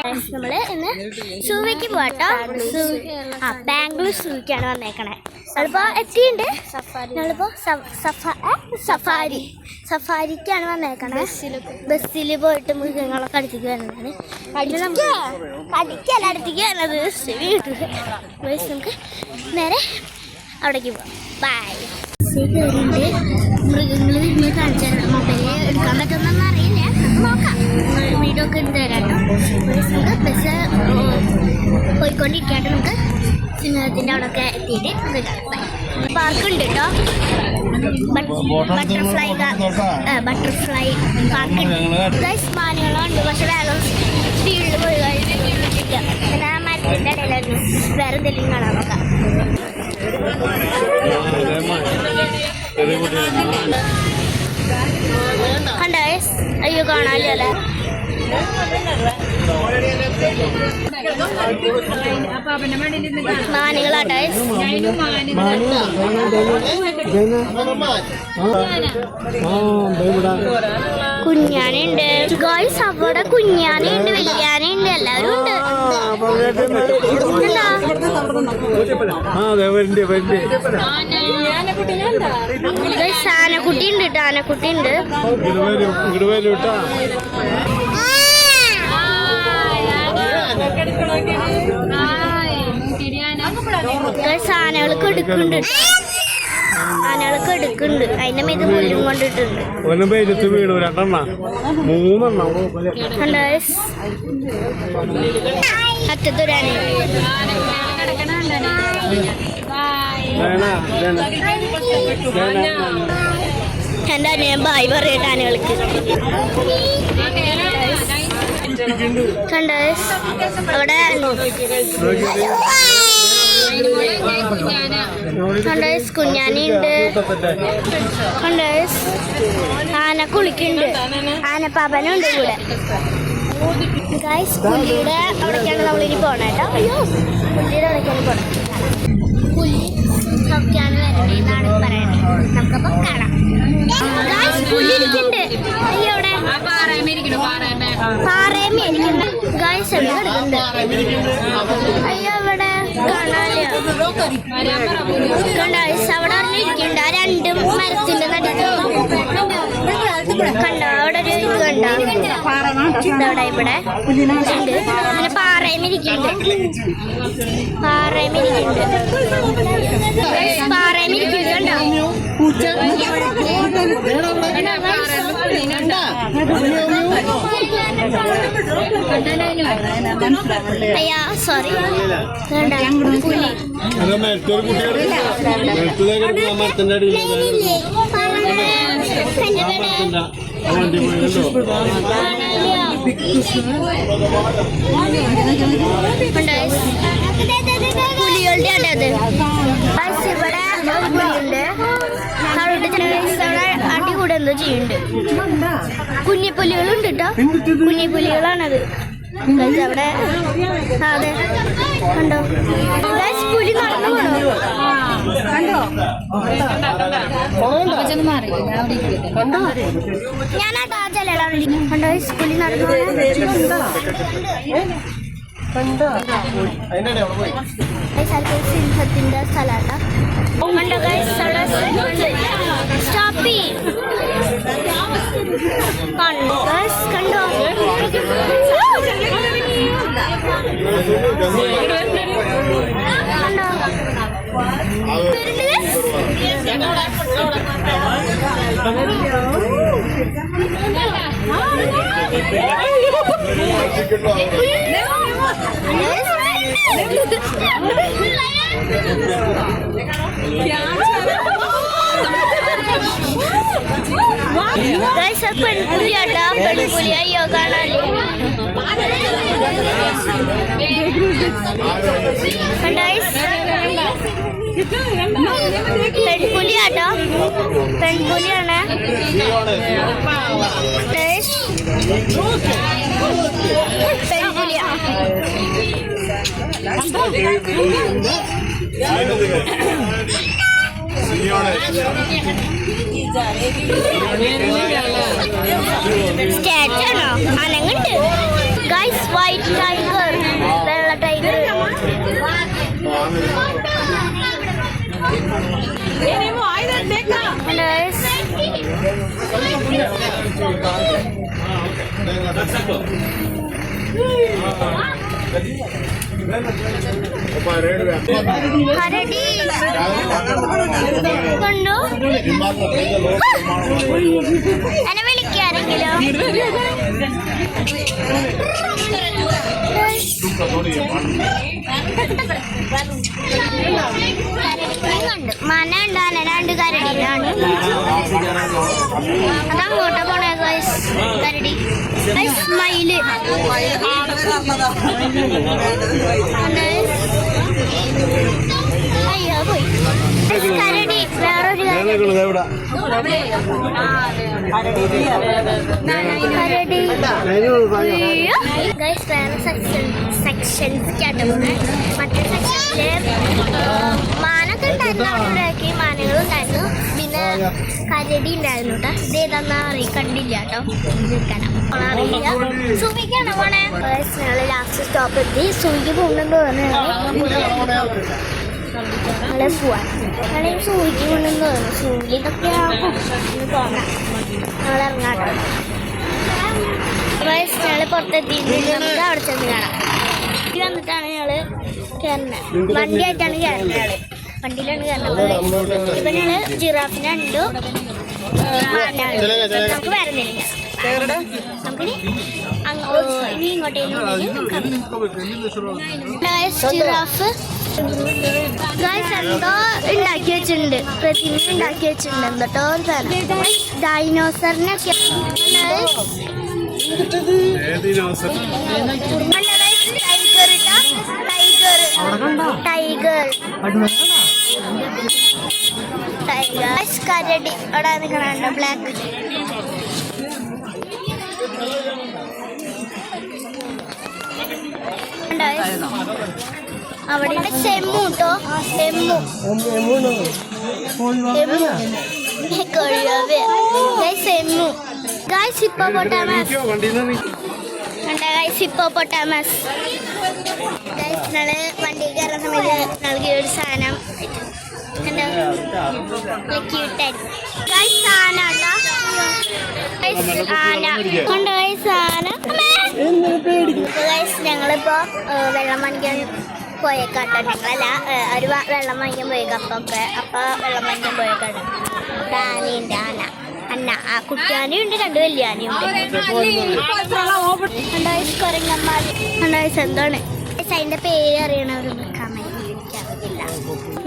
നമ്മള് ഇന്ന് സൂവിക്ക് പോട്ടോ. ബാംഗ്ലൂർ സൂവിക്കാണ് വന്നേക്കണേ. നമ്മളിപ്പോ എത്തിയുണ്ട്. നമ്മളിപ്പോ സഫാരിക്കാണ് വന്നേക്കണേ. ബസ്സിൽ പോയിട്ട് മൃഗങ്ങളൊക്കെ അടുത്തേക്ക് വരുന്നതാണ്. അടുത്തേക്ക് വരുന്നത് നമുക്ക് നേരെ അവിടേക്ക് പോവാം. ബൈ. കയറിയിട്ട് മൃഗങ്ങൾ വീട്ടിൽ കാണിച്ചു തരണം. മൊബൈലിൽ എടുക്കാൻ പറ്റുമെന്നൊന്നും അറിയില്ല, നോക്കാം. വീഡിയോ ഒക്കെ എടുത്ത് തരാം കേട്ടോ. ബസ് പോയിക്കൊണ്ടിരിക്കാണ്ട് നമുക്ക് സിംഹത്തിൻ്റെ അവിടെയൊക്കെ എത്തിയിട്ട് പാർക്കുണ്ട് കേട്ടോ. ബട്ടർഫ്ലൈ പാർക്കുണ്ട്. മാനുകളുണ്ട്, പക്ഷെ വേഗം സ്പീഡിൽ പോയി കഴിഞ്ഞിട്ടില്ല. പിന്നെ ആ മരത്തിൻ്റെ ഇടയിലായിരുന്നു. വേറെ എന്തെങ്കിലും കാണാൻ നോക്കാം. കണ്ടോ? അയ്യോ കാണാല്ലോ അല്ലേ. മാനുകളാട്ടോ. കുഞ്ഞാനുണ്ട് ഗോയ്സ്, അവിടെ കുഞ്ഞാനുണ്ട്, വലിയാനുണ്ട്, എല്ലാവരും ഉണ്ട്. ആനക്കുട്ടി ഉണ്ട് കേട്ടോ, ആനക്കുട്ടി ഉണ്ട്. ആനകൾക്ക് എടുക്കുന്നുണ്ട്, ആനകൾക്ക് എടുക്കുന്നുണ്ട്. അതിന്റെ മേത് മുല്ലും കൊണ്ടിട്ടുണ്ട്. അറ്റത്തൊരാന. എന്റെ അനിയൻ ബായ് പറയട്ടെ ആനകൾക്ക്. കണ്ടോ അവിടെ കണ്ടോസ് കുഞ്ഞാനുണ്ട്. കണ്ടോസ് ആന കുളിക്കുന്നുണ്ട്. ആനപ്പാപ്പനുണ്ട് കൂടെ. ഗൈസ് പുലിയുടെ അവിടേക്കാണ് നമ്മളിനി പോണേ കേട്ടോ. അയ്യോ പുലിയുടെ അവിടേക്കാണ് പോണേ. പുലി നോക്കിയാണ് വരണ്ടേന്നാണ് പറയണേ. നമുക്കപ്പം കാണാം. ഗൈസ് പുലി ഇരിക്കുന്നുണ്ട്. അയ്യോ അവിടെ പാറയമേ ഇരിക്കുന്നുണ്ട്. ഗൈസ് എവിടെ കിടക്കുന്നുണ്ട്. അയ്യോ അവിടെ കാണാനില്ല. ഗൈസ് അവിടെ ഇരിക്കുന്നുണ്ട്. ആ രണ്ടും മരത്തിന്റെ നടുക്ക് കണ്ടോ. അവിടെ ഒരു ഇത് കണ്ടോ. ഇതവിടെ ഇവിടെ ഉണ്ട്. അങ്ങനെ പാറയമിരിക്കുന്നുണ്ട്. പാറയമിരിക്കുന്നുണ്ട്. പാറയമിരിക്കുന്നുണ്ട് കണ്ടോ. അയ്യാ സോറി. പുലി പുലികളുടെ അത് ഇവിടെ പുലിയുണ്ട്. അടികൂടെ എന്തോ ചെയ്യുന്നുണ്ട്. കുഞ്ഞിപ്പുലികളുണ്ട് കേട്ടോ. കുഞ്ഞിപ്പുലികളാണത്. അവിടെ അതെ കണ്ടോ. പുലി നടന്നു പോണോ. ഞാനാട്ടോ ആ ചെല്ലാണ്. കണ്ടോ പുലി നടന്നു സിംഹത്തിന്റെ സ്ഥലമാട്ടോ. കണ്ടോ സ്റ്റോപ്പി കണ്ടോ. കണ്ടോ പെൺപുലിയാട്ടോ. പെൺപുലി അയ്യോ കാണാല്ലേ. പെൺപുലിയാട്ടോ. പെൺപുലിയാണ്. പെൺപുലിയാ. സ്റ്റാച്ചു ആണോ? അനങ്ങുണ്ട് ഗൈസ്. വൈറ്റ് കൊണ്ടു എന്നെ വിളിക്കാരെങ്കിലോ മന ഉണ്ടാണ് രണ്ട് കരടിയിലാണ് അതങ്ങോട്ടാ പോണേ കരടി സ്മൈല് അയ്യോ പോയി കരടി വേറൊരു കരടി ഗൈസ് വേറെ സെക്ഷൻസ് കേട്ടപ്പോൾ മറ്റേ സെക്ഷനില് മാനൊക്കെ ഉണ്ടായിരുന്നു അവിടേക്ക് മാനകളും ഉണ്ടായിരുന്നു പിന്നെ കരടി ഉണ്ടായിരുന്നു കേട്ടോ ഇതേതാന്നാ കണ്ടില്ല കേട്ടോ അറിയില്ല സുമിക്കാണോ പോണേ ഞങ്ങൾ ലാസ്റ്റ് സ്റ്റോപ്പ് എത്തി സുമിക്ക് പോകുന്നുണ്ടോ ഞങ്ങളെ പോവാൻ ഞങ്ങളെ സൂചിക്ക് കൊണ്ടെന്ന് തോന്നുന്നു സൂചി ഇതൊക്കെ ആകും എന്ന് തോന്നാം ഞങ്ങൾ ഇറങ്ങാട്ടോ ഞങ്ങൾ പുറത്തെത്തിയിട്ട് നമുക്ക് അവിടെ ചെന്ന് കാണാം ഇത് വന്നിട്ടാണ് ഞങ്ങള് കയറുന്നത് വണ്ടിയായിട്ടാണ് കയറുന്നത് ഞങ്ങള് വണ്ടിയിലാണ് കയറുന്നത് ഇപ്പൊ ഞങ്ങള് ജിറാഫിനെ കണ്ടു നമുക്ക് വരുന്നില്ല നമുക്കിനി ഇനി ഇങ്ങോട്ടേക്ക് ജിറാഫ് എന്തോ ഉണ്ടാക്കി വെച്ചിട്ടുണ്ട് പ്രതിമ ഉണ്ടാക്കി വെച്ചിട്ടുണ്ട് എന്തോ ഡൈനോസറിനൊക്കെ ടൈഗർ കരടി അവിടെ നിൽക്കണുണ്ട് ബ്ലാക്ക് അവിടെ ചെമ്മു കേട്ടോ Chemmu Chemmu guys hippopotamus hippopotamus guys ഞങ്ങള് വണ്ടി കയറുന്ന സമയത്ത് നൽകിയ ഒരു സാധനം ഞങ്ങളിപ്പോ വെള്ളം വാങ്ങിക്കാൻ പോയേക്കാട്ടോ ഞങ്ങളല്ല ഒരു വെള്ളം വാങ്ങിക്കാൻ പോയേക്കപ്പൊക്കെ അപ്പൊ വെള്ളം വാങ്ങിക്കാൻ പോയേക്കാട്ടോ ആനയുണ്ട് അന്ന ആ കുട്ടിയാനയും ഉണ്ട് രണ്ട് വലിയ ആനയും ഉണ്ട് കൊരങ്ങന്മാർ എന്താണ് അതിന്റെ പേര് അറിയണവരൊന്നും എനിക്കറിയില്ല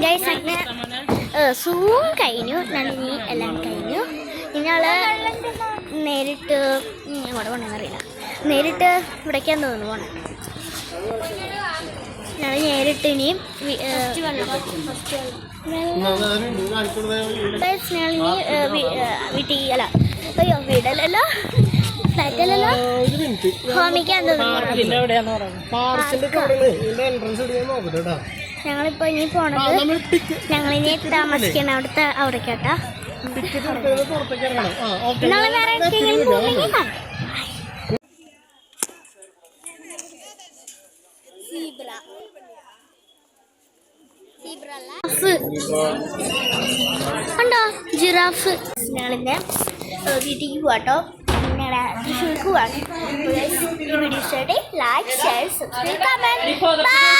ഗൈസ് അങ്ങനെ സൂം കഴിഞ്ഞു നന്ദി എല്ലാം കഴിഞ്ഞു ഇനിയാള് നേരിട്ട് എങ്ങോട്ട് പോകണമെന്നറിയില്ല നേരിട്ട് ഇവിടേക്കാന്ന് തോന്നുന്നു പോണേ ഞങ്ങൾ നേരിട്ട് ഇനിയും വീട്ടിൽ അല്ല അയ്യോ വീടല്ലല്ലോ ഫ്ലാറ്റല്ലല്ലോ ഹോമിക്കാൻ ഞങ്ങളിപ്പോ ഇനി പോണത് ഞങ്ങളിനി താമസിക്കണം അവിടെ കേട്ടാ നാളെ വേറെ ഉണ്ടോ ജിറാഫ് ഞങ്ങളിന്റെ വീട്ടിലേക്ക് പോവാട്ടോ ഞങ്ങളുടെ തൃശ്ശൂർക്ക് പോവാണ് ഈ വീഡിയോ ഇഷ്ടമായിട്ട് like share subscribe comment by.